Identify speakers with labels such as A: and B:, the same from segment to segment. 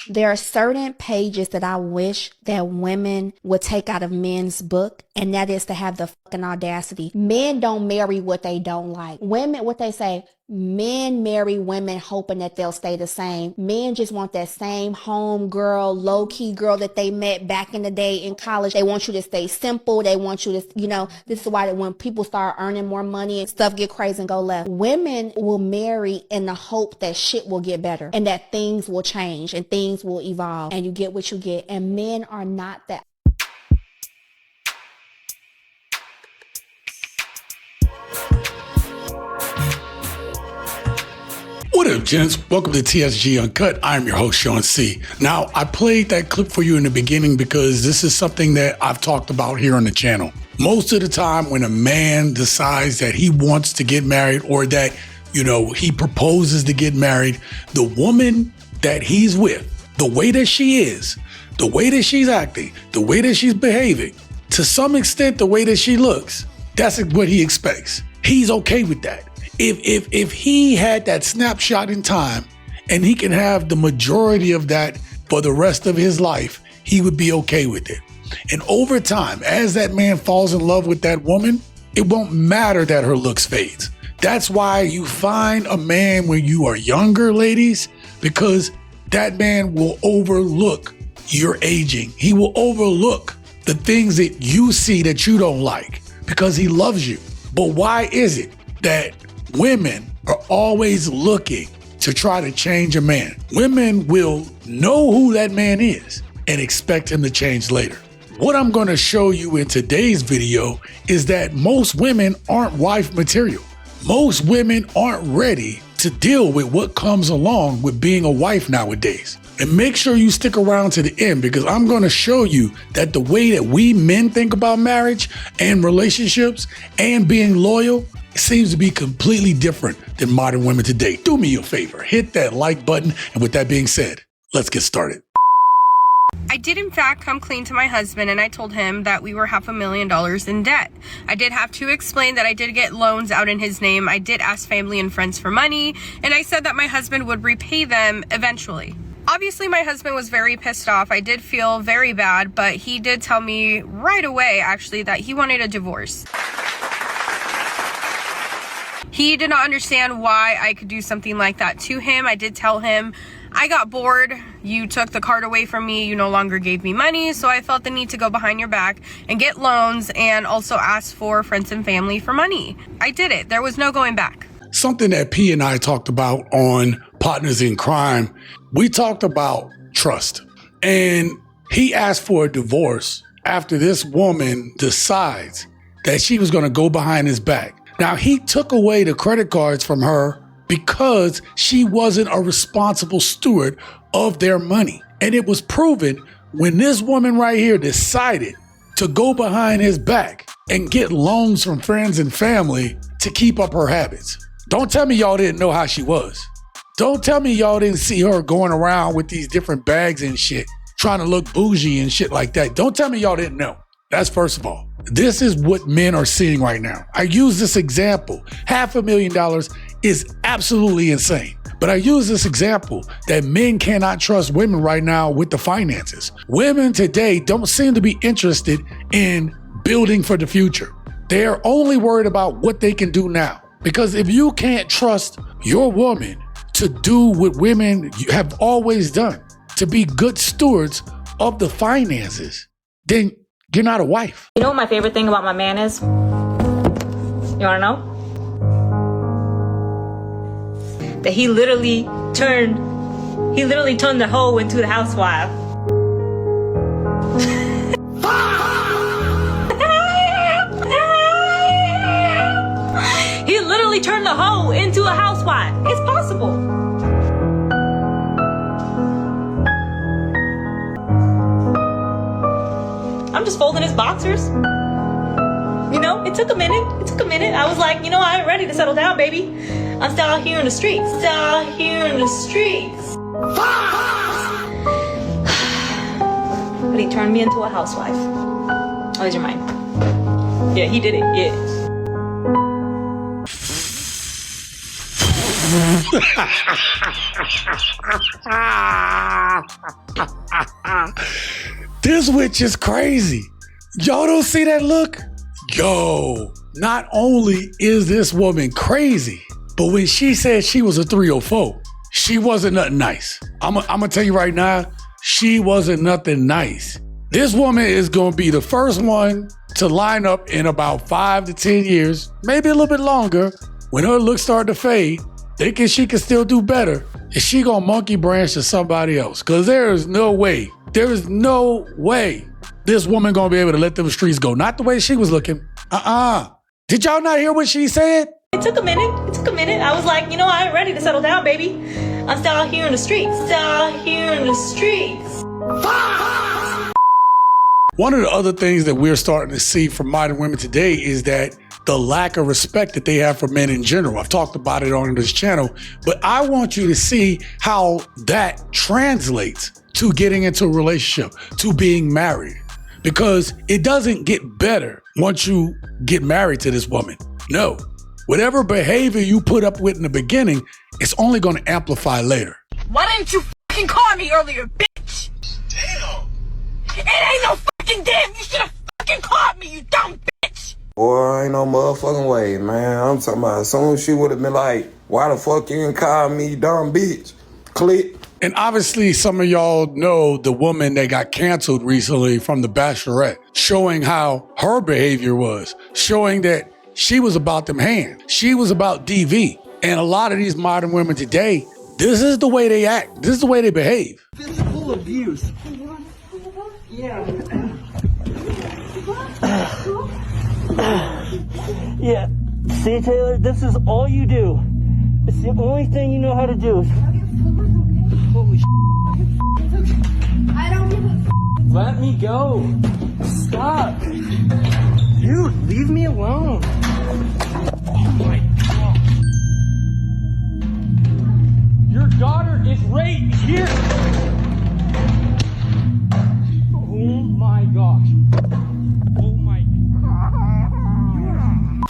A: There are certain pages that I wish that women would take out of men's book, and that is to have the fucking audacity. Men don't marry what they don't like. Women, what they say, men marry women hoping that they'll stay the same. Men just want that same home girl, low-key girl that they met back in the day in college. They want you to stay simple. They want you to, this is why that when people start earning more money and stuff get crazy and go left, women will marry in the hope that shit will get better and that things will change and things will evolve and you get what you get. And men are not that.
B: What up, gents? Welcome to TSG Uncut. I'm your host, Shaun C. Now, I played that clip for you in the beginning because this is something that I've talked about here on the channel. Most of the time when a man decides that he wants to get married or that, he proposes to get married, the woman that he's with, the way that she is, the way that she's acting, the way that she's behaving, to some extent, the way that she looks, that's what he expects. He's okay with that. If he had that snapshot in time and he can have the majority of that for the rest of his life, he would be okay with it. And over time, as that man falls in love with that woman, it won't matter that her looks fades. That's why you find a man when you are younger, ladies, because that man will overlook your aging. He will overlook the things that you see that you don't like because he loves you. But why is it that women are always looking to try to change a man? Women will know who that man is and expect him to change later. What I'm going to show you in today's video is that most women aren't wife material. Most women aren't ready to deal with what comes along with being a wife nowadays. And make sure you stick around to the end because I'm going to show you that the way that we men think about marriage and relationships and being loyal seems to be completely different than modern women today. Do me a favor, hit that like button. And with that being said, let's get started.
C: I did in fact come clean to my husband and I told him that we were $500,000 in debt. I did have to explain that I did get loans out in his name. I did ask family and friends for money and I said that my husband would repay them eventually. Obviously, my husband was very pissed off. I did feel very bad, but he did tell me right away, actually, that he wanted a divorce. He did not understand why I could do something like that to him. I did tell him, I got bored. You took the card away from me. You no longer gave me money. So I felt the need to go behind your back and get loans and also ask for friends and family for money. I did it. There was no going back.
B: Something that P and I talked about on Partners in Crime, we talked about trust. And he asked for a divorce after this woman decides that she was going to go behind his back. Now, he took away the credit cards from her because she wasn't a responsible steward of their money. And it was proven when this woman right here decided to go behind his back and get loans from friends and family to keep up her habits. Don't tell me y'all didn't know how she was. Don't tell me y'all didn't see her going around with these different bags and shit, trying to look bougie and shit like that. Don't tell me y'all didn't know. That's first of all. This is what men are seeing right now. I use this example. $500,000 is absolutely insane. But I use this example that men cannot trust women right now with the finances. Women today don't seem to be interested in building for the future. They're only worried about what they can do now. Because if you can't trust your woman to do what women have always done, to be good stewards of the finances, then you're not a wife.
D: You know what my favorite thing about my man is? You wanna know? That he literally turned the hoe into the housewife. He literally turned the hoe into a housewife. It's possible. I'm just folding his boxers. It took a minute. I was like, I ain't ready to settle down, baby. I'm still out here in the streets. But he turned me into a housewife. Oh, is your mind? Yeah, he did it. Yeah.
B: This witch is crazy. Y'all don't see that look? Yo, not only is this woman crazy, but when she said she was a 304, she wasn't nothing nice. I'm gonna tell you right now, she wasn't nothing nice. This woman is gonna be the first one to line up in about 5 to 10 years, maybe a little bit longer, when her looks start to fade, thinking she can still do better, and she gonna monkey branch to somebody else. Cause there is no way this woman gonna be able to let them streets go. Not the way she was looking. Did y'all not hear what she said?
D: It took a minute. I was like, you know, I ain't ready to settle down, baby. I'm still out here in the streets.
B: One of the other things that we're starting to see from modern women today is that the lack of respect that they have for men in general. I've talked about it on this channel, but I want you to see how that translates to getting into a relationship, to being married. Because it doesn't get better once you get married to this woman. No. Whatever behavior you put up with in the beginning, it's only going to amplify later.
E: Why didn't you fucking call me earlier, bitch? Damn. It ain't no fucking damn. You should have fucking called me, you dumb bitch.
F: Boy, ain't no motherfucking way, man. I'm talking about as soon as she would have been like, why the fuck you didn't call me, dumb bitch? Click.
B: And obviously some of y'all know the woman that got canceled recently from The Bachelorette, showing how her behavior was, showing that she was about them hands. She was about DV. And a lot of these modern women today, this is the way they act. This is the way they behave.
G: Physical abuse. Yeah. Yeah. See, Taylor, this is all you do. It's the only thing you know how to do. Holy I don't give a Let me go. Stop. Dude, leave me alone. Oh my God. Your daughter is right here. Oh my gosh. Oh my.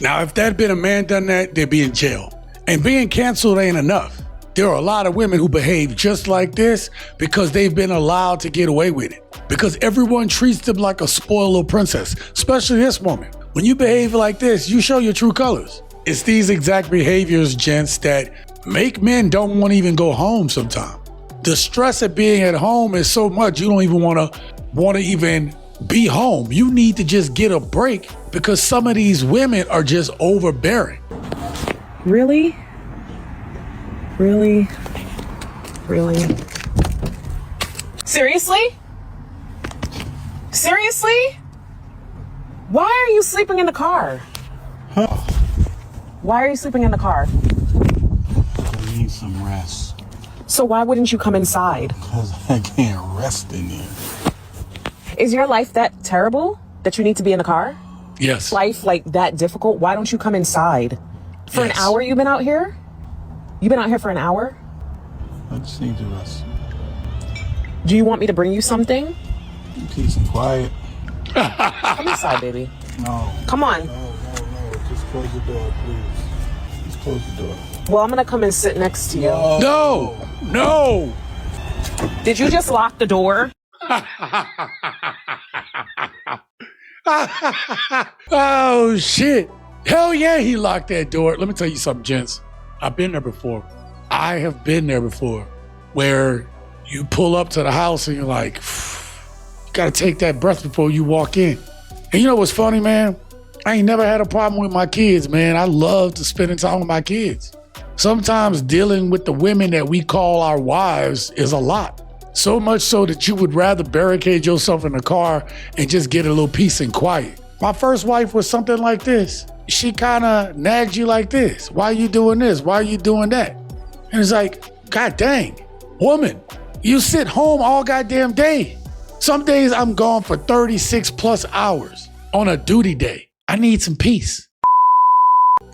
B: Now, if that had been a man done that, they'd be in jail. And being canceled ain't enough. There are a lot of women who behave just like this because they've been allowed to get away with it. Because everyone treats them like a spoiled little princess, especially this woman. When you behave like this, you show your true colors. It's these exact behaviors, gents, that make men don't want to even go home sometimes. The stress of being at home is so much you don't even want to even be home. You need to just get a break because some of these women are just overbearing.
H: Really? Really? Really? Seriously? Seriously? Why are you sleeping in the car?
I: Huh?
H: Why are you sleeping in the car?
I: I need some rest.
H: So why wouldn't you come inside?
I: Because I can't rest in there.
H: Is your life that terrible that you need to be in the car?
B: Yes.
H: Life like that difficult? Why don't you come inside? For
B: Yes.
H: an hour you've been out here? You've been out here for an hour?
I: I just need to rest.
H: Do you want me to bring you something?
I: Peace and quiet.
H: Come inside, baby.
I: No.
H: Come on.
I: No. Just close the door, please. Just close the door.
H: Well, I'm gonna come and sit next to you.
B: No.
H: Did you just lock the door?
B: Oh, shit. Hell yeah, he locked that door. Let me tell you something, gents. I've been there before. I have been there before where you pull up to the house and you're like, you gotta take that breath before you walk in. And you know what's funny, man? I ain't never had a problem with my kids, man. I love to spend time with my kids. Sometimes dealing with the women that we call our wives is a lot. So much so that you would rather barricade yourself in the car and just get a little peace and quiet. My first wife was something like this. She kind of nagged you like this. Why are you doing this? Why are you doing that? And it's like, God dang, woman, you sit home all goddamn day. Some days I'm gone for 36 plus hours on a duty day. I need some peace.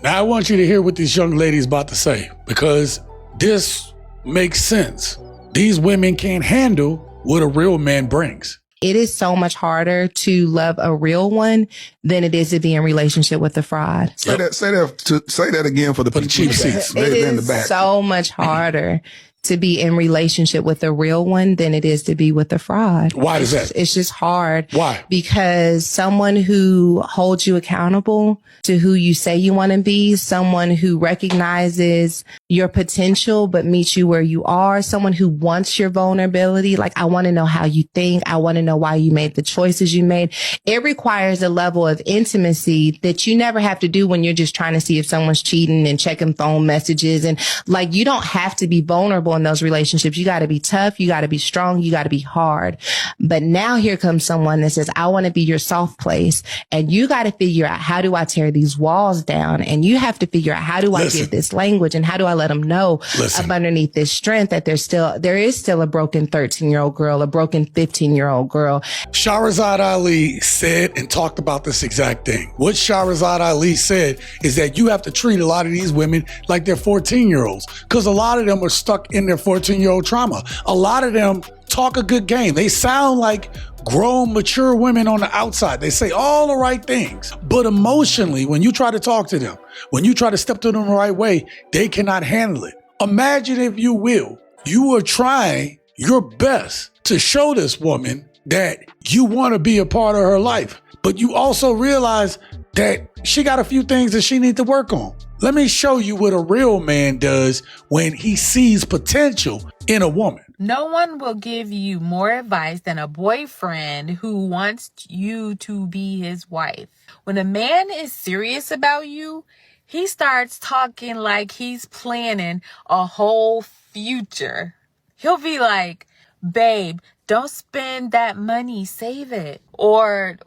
B: Now I want you to hear what this young lady's about to say because this makes sense. These women can't handle what a real man brings.
J: it is so much harder to love a real one than it is to be in relationship with a fraud.
F: Say that again for the people
B: cheap seats.
J: It is so much harder to be in relationship with a real one than it is to be with a fraud.
B: Why is that?
J: It's just hard.
B: Why?
J: Because someone who holds you accountable to who you say you want to be, someone who recognizes your potential but meets you where you are, someone who wants your vulnerability. Like, I want to know how you think. I want to know why you made the choices you made. It requires a level of intimacy that you never have to do when you're just trying to see if someone's cheating and checking phone messages. And like, you don't have to be vulnerable in those relationships. You got to be tough. You got to be strong. You got to be hard. But now here comes someone that says, I want to be your soft place. And you got to figure out, how do I tear these walls down? And you have to figure out, how do I give this language? And how do I let them know up underneath this strength that there is still a broken 13-year-old girl, a broken 15-year-old girl.
B: Shahrazad Ali said and talked about this exact thing. What Shahrazad Ali said is that you have to treat a lot of these women like they're 14-year-olds, because a lot of them are stuck in their 14-year-old trauma. A lot of them talk a good game. They sound like grown, mature women on the outside. They say all the right things. But emotionally, when you try to talk to them, when you try to step to them the right way, they cannot handle it. Imagine, if you will, you are trying your best to show this woman that you want to be a part of her life, but you also realize that she got a few things that she needs to work on. Let me show you what a real man does when he sees potential in a woman.
K: No one will give you more advice than a boyfriend who wants you to be his wife. When a man is serious about you, he starts talking like he's planning a whole future. He'll be like, babe, don't spend that money, save it. Or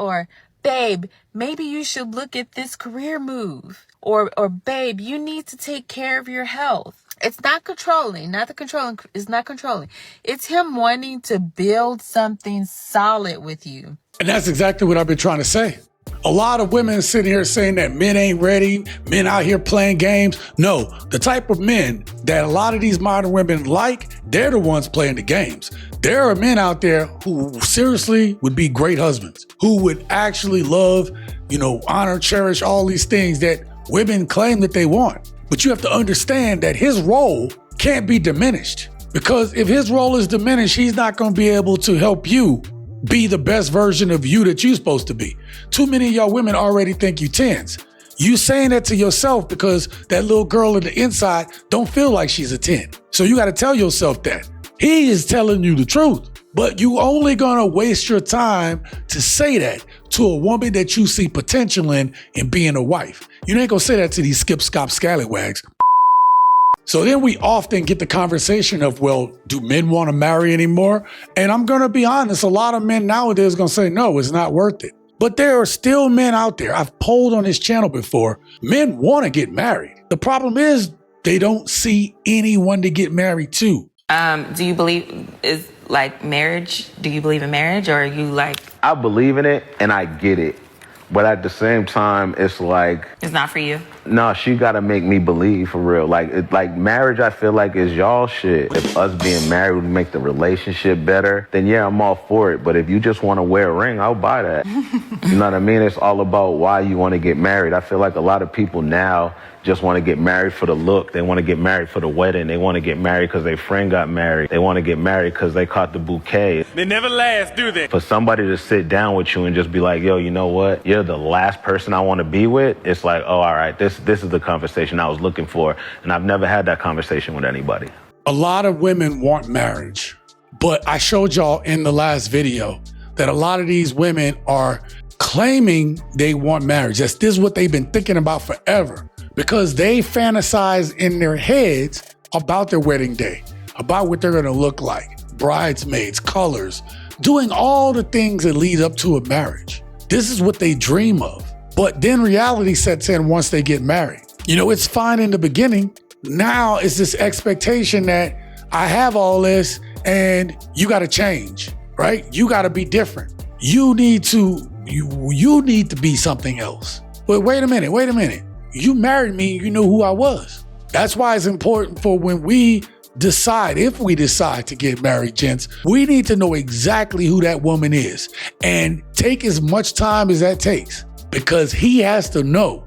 K: babe, maybe you should look at this career move. Or babe, you need to take care of your health. It's not controlling. It's not controlling. It's him wanting to build something solid with you.
B: And that's exactly what I've been trying to say. A lot of women sitting here saying that men ain't ready, men out here playing games. No, the type of men that a lot of these modern women like, they're the ones playing the games. There are men out there who seriously would be great husbands, who would actually love, honor, cherish all these things that women claim that they want. But you have to understand that his role can't be diminished, because if his role is diminished, he's not going to be able to help you be the best version of you that you're supposed to be. Too many of y'all women already think you 10s. You saying that to yourself because that little girl on the inside don't feel like she's a 10. So you got to tell yourself that. He is telling you the truth, but you only going to waste your time to say that to a woman that you see potential in being a wife. You ain't going to say that to these skip, scop, scallywags. So then we often get the conversation of, well, do men want to marry anymore? And I'm going to be honest, a lot of men nowadays are going to say, no, it's not worth it. But there are still men out there. I've polled on this channel before. Men want to get married. The problem is they don't see anyone to get married to.
L: Do you believe is like marriage? Do you believe in marriage, or are you like?
M: I believe in it and I get it. But at the same time, it's like...
L: It's not for you?
M: No, she got to make me believe, for real. Like marriage, I feel like, is y'all shit. If us being married would make the relationship better, then yeah, I'm all for it. But if you just want to wear a ring, I'll buy that. You know what I mean? It's all about why you want to get married. I feel like a lot of people now just want to get married for the look. They want to get married for the wedding. They want to get married because their friend got married. They want to get married because they caught the bouquet.
G: They never last, do they?
M: For somebody to sit down with you and just be like, yo, you know what? You're the last person I want to be with. It's like, oh, all right, this is the conversation I was looking for. And I've never had that conversation with anybody.
B: A lot of women want marriage, but I showed y'all in the last video that a lot of these women are claiming they want marriage. This is what they've been thinking about forever, because they fantasize in their heads about their wedding day, about what they're going to look like, bridesmaids, colors, doing all the things that lead up to a marriage. This is what they dream of. But then reality sets in once they get married. It's fine in the beginning. Now it's this expectation that I have all this and you got to change, right? You got to be different. You need to be something else. But wait a minute. You married me, you knew who I was. That's why it's important for when we decide, if we decide to get married, gents, we need to know exactly who that woman is and take as much time as that takes, because he has to know,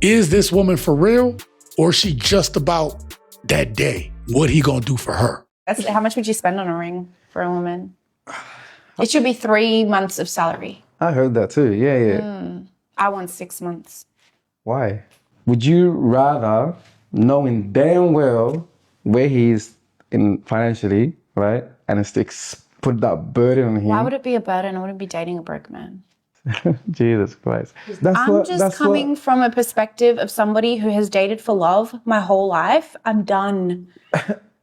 B: is this woman for real or is she just about that day? What he gonna do for her?
N: How much would you spend on a ring for a woman? It should be 3 months of salary.
I: I heard that too. Yeah.
N: I want 6 months.
I: Why? Would you rather, knowing damn well where he's in financially, right, and put that burden on him?
N: Why would it be a burden? I wouldn't be dating a broke man.
I: Jesus Christ.
N: I'm just coming from a perspective of somebody who has dated for love my whole life. I'm done.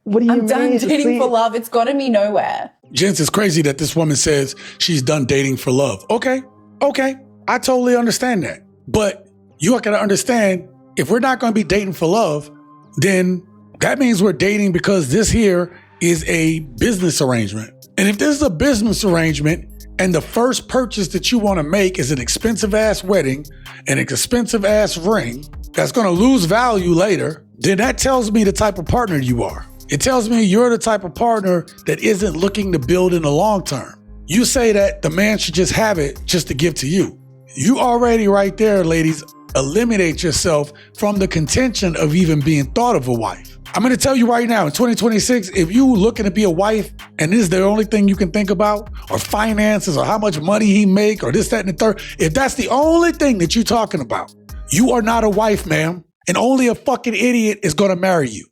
I: What do you mean?
N: I'm done dating for love. It's gotten me nowhere.
B: Gents, it's crazy that this woman says she's done dating for love. Okay. I totally understand that. But you are going to understand, if we're not going to be dating for love, then that means we're dating because this here is a business arrangement. And if this is a business arrangement and the first purchase that you want to make is an expensive ass wedding, an expensive ass ring that's going to lose value later, then that tells me the type of partner you are. It tells me you're the type of partner that isn't looking to build in the long term. You say that the man should just have it just to give to you. You already right there, ladies, eliminate yourself from the contention of even being thought of a wife. I'm going to tell you right now, in 2026, if you looking to be a wife and this is the only thing you can think about, or finances, or how much money he make, or this, that, and the third, if that's the only thing that you're talking about, you are not a wife, ma'am, and only a fucking idiot is going to marry you.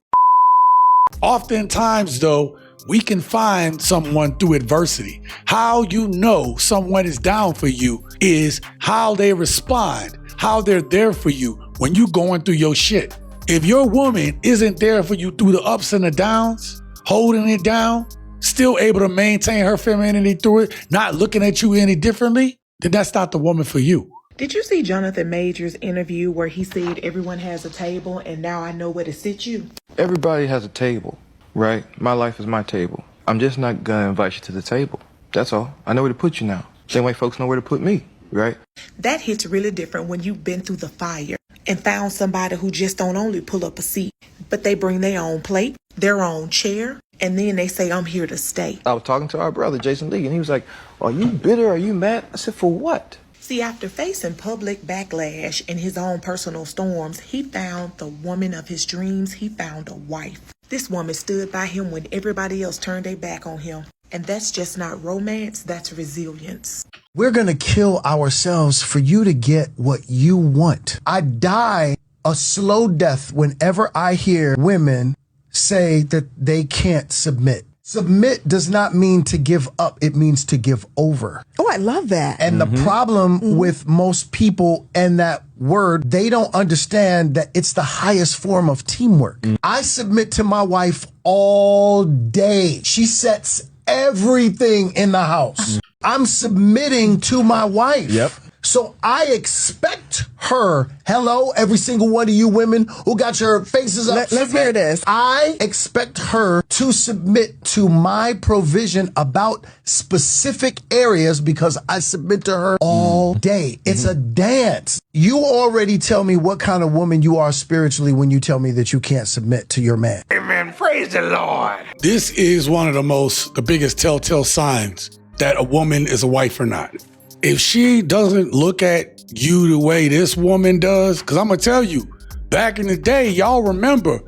B: Oftentimes, though, we can find someone through adversity. How you know someone is down for you is how they respond, how they're there for you when you're going through your shit. If your woman isn't there for you through the ups and the downs, holding it down, still able to maintain her femininity through it, not looking at you any differently, then that's not the woman for you.
O: Did you see Jonathan Major's interview where he said everyone has a table and now I know where to sit you?
P: Everybody has a table, right? My life is my table. I'm just not gonna invite you to the table. That's all. I know where to put you now. Same way folks know where to put me, right?
O: That hits really different when you've been through the fire and found somebody who just don't only pull up a seat, but they bring their own plate, their own chair, and then they say, I'm here to stay.
P: I was talking to our brother, Jason Lee, and he was like, are you bitter? Are you mad? I said, for what?
O: See, after facing public backlash and his own personal storms, he found the woman of his dreams. He found a wife. This woman stood by him when everybody else turned their back on him. And that's just not romance, that's resilience.
Q: We're going to kill ourselves for you to get what you want. I die a slow death whenever I hear women say that they can't submit. Submit does not mean to give up. It means to give over.
R: Oh, I love that.
Q: And the problem with most people and that word, they don't understand that it's the highest form of teamwork. I submit to my wife all day. She sets everything in the house. I'm submitting to my wife.
I: Yep.
Q: So I expect her, hello, every single one of you women who got your faces up.
R: Let's hear this.
Q: I expect her to submit to my provision about specific areas because I submit to her all day. It's a dance. You already tell me what kind of woman you are spiritually when you tell me that you can't submit to your man.
B: Amen. Praise the Lord. This is one of the biggest telltale signs that a woman is a wife or not. If she doesn't look at you the way this woman does, because I'm going to tell you, back in the day, y'all remember,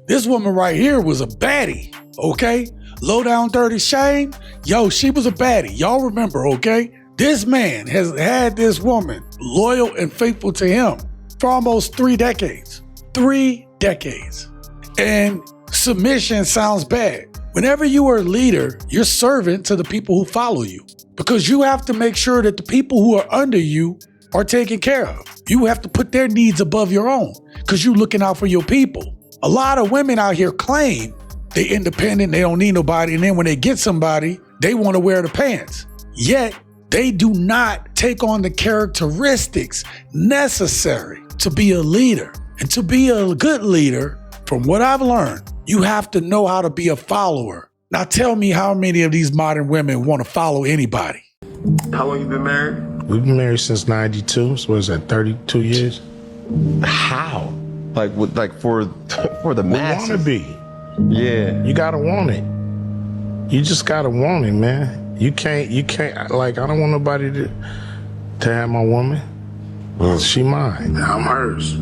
B: this woman right here was a baddie, okay? Low down dirty shame, yo, she was a baddie. Y'all remember, okay? This man has had this woman loyal and faithful to him for almost 3 decades. 3 decades. And submission sounds bad. Whenever you are a leader, you're servant to the people who follow you. Because you have to make sure that the people who are under you are taken care of. You have to put their needs above your own because you're looking out for your people. A lot of women out here claim they're independent, they don't need nobody, and then when they get somebody, they want to wear the pants. Yet, they do not take on the characteristics necessary to be a leader. And to be a good leader, from what I've learned, you have to know how to be a follower. Now tell me how many of these modern women want to follow anybody.
M: How long you been married?
I: We've been married since 92, so what is that, 32 years?
M: How? Like for the masses?
I: We want to be.
R: Yeah.
S: You gotta want it. You just gotta want it, man. You can't, like, I don't want nobody to have my woman. She mine. I'm hers.